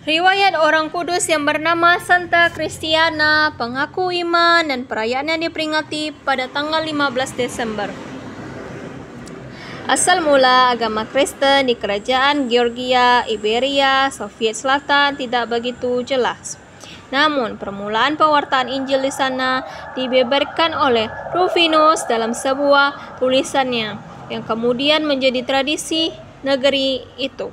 Riwayat orang kudus yang bernama Santa Kristiana, pengaku iman, dan perayaannya diperingati pada tanggal 15 Desember. Asal mula agama Kristen di kerajaan Georgia, Iberia, Soviet Selatan tidak begitu jelas. Namun, permulaan pewartaan Injil di sana dibeberkan oleh Rufinus dalam sebuah tulisannya, yang kemudian menjadi tradisi negeri itu.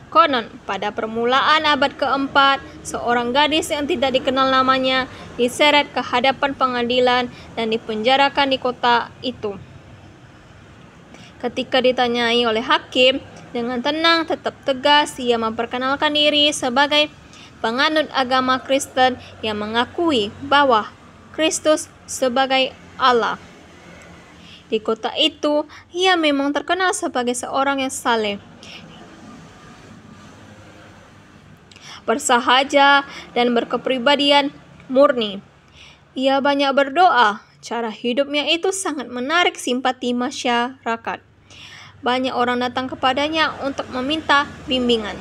Konon, pada permulaan abad keempat, seorang gadis yang tidak dikenal namanya diseret ke hadapan pengadilan dan dipenjarakan di kota itu. Ketika ditanyai oleh hakim, dengan tenang tetap tegas ia memperkenalkan diri sebagai penganut agama Kristen yang mengakui bahwa Kristus sebagai Allah. Di kota itu, ia memang terkenal sebagai seorang yang saleh, bersahaja, dan berkepribadian murni. Ia banyak berdoa. Cara hidupnya itu sangat menarik simpati masyarakat. Banyak orang datang kepadanya untuk meminta bimbingan.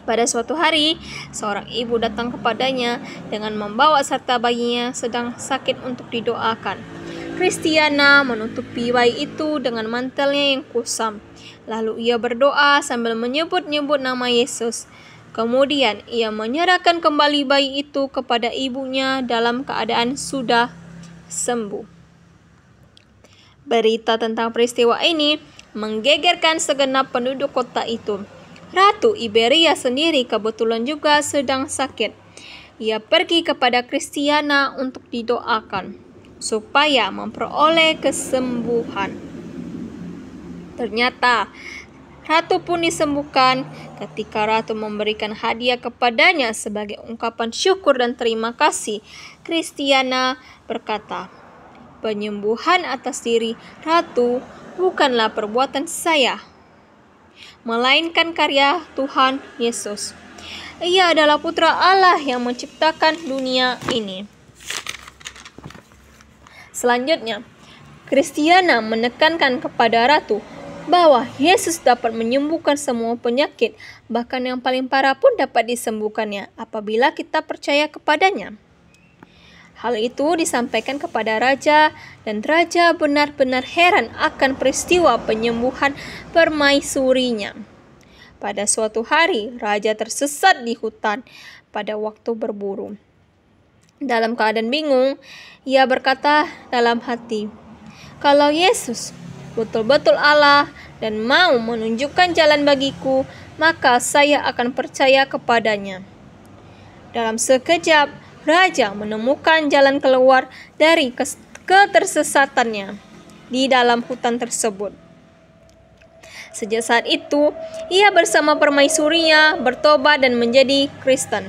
Pada suatu hari, seorang ibu datang kepadanya dengan membawa serta bayinya sedang sakit untuk didoakan. Kristiana menutupi bayi itu dengan mantelnya yang kusam. Lalu ia berdoa sambil menyebut-nyebut nama Yesus. Kemudian ia menyerahkan kembali bayi itu kepada ibunya dalam keadaan sudah sembuh. Berita tentang peristiwa ini menggegerkan segenap penduduk kota itu. Ratu Iberia sendiri kebetulan juga sedang sakit. Ia pergi kepada Kristiana untuk didoakan supaya memperoleh kesembuhan. Ternyata Ratu pun disembuhkan. Ketika Ratu memberikan hadiah kepadanya sebagai ungkapan syukur dan terima kasih, Kristiana berkata, "Penyembuhan atas diri Ratu bukanlah perbuatan saya, melainkan karya Tuhan Yesus. Ia adalah putra Allah yang menciptakan dunia ini." Selanjutnya, Kristiana menekankan kepada Ratu bahwa Yesus dapat menyembuhkan semua penyakit, bahkan yang paling parah pun dapat disembuhkannya apabila kita percaya kepadanya. Hal itu disampaikan kepada raja, dan raja benar-benar heran akan peristiwa penyembuhan permaisurinya. Pada suatu hari, raja tersesat di hutan pada waktu berburu. Dalam keadaan bingung, ia berkata dalam hati, "Kalau Yesus betul-betul Allah dan mau menunjukkan jalan bagiku, maka saya akan percaya kepadanya." Dalam sekejap, raja menemukan jalan keluar dari ketersesatannya di dalam hutan tersebut. Sejak saat itu, ia bersama permaisurinya bertobat dan menjadi Kristen.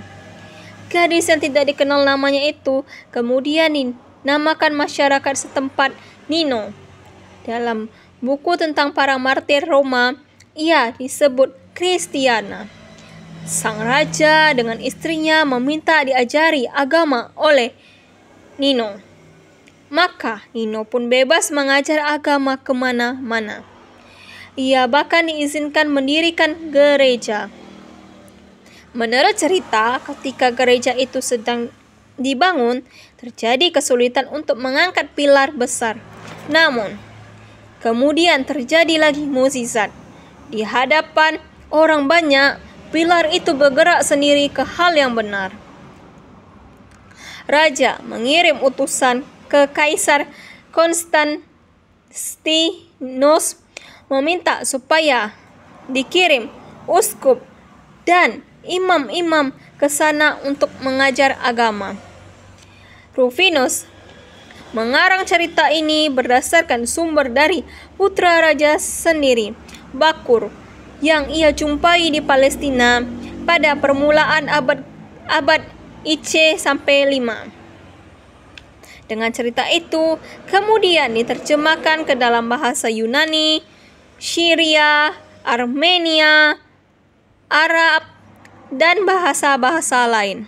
Gadis yang tidak dikenal namanya itu kemudian dinamakan masyarakat setempat Nino. Dalam buku tentang para martir Roma, ia disebut Kristiana. Sang raja dengan istrinya meminta diajari agama oleh Nino. Maka Nino pun bebas mengajar agama kemana-mana. Ia bahkan diizinkan mendirikan gereja. Menurut cerita, ketika gereja itu sedang dibangun, terjadi kesulitan untuk mengangkat pilar besar. Namun, kemudian terjadi lagi mukjizat. Di hadapan orang banyak, pilar itu bergerak sendiri ke hal yang benar. Raja mengirim utusan ke Kaisar Konstantinus meminta supaya dikirim uskup dan imam-imam ke sana untuk mengajar agama. Rufinus mengarang cerita ini berdasarkan sumber dari putra raja sendiri, Bakur, yang ia jumpai di Palestina pada permulaan abad IC-5. Dengan cerita itu kemudian diterjemahkan ke dalam bahasa Yunani, Syria, Armenia, Arab, dan bahasa-bahasa lain.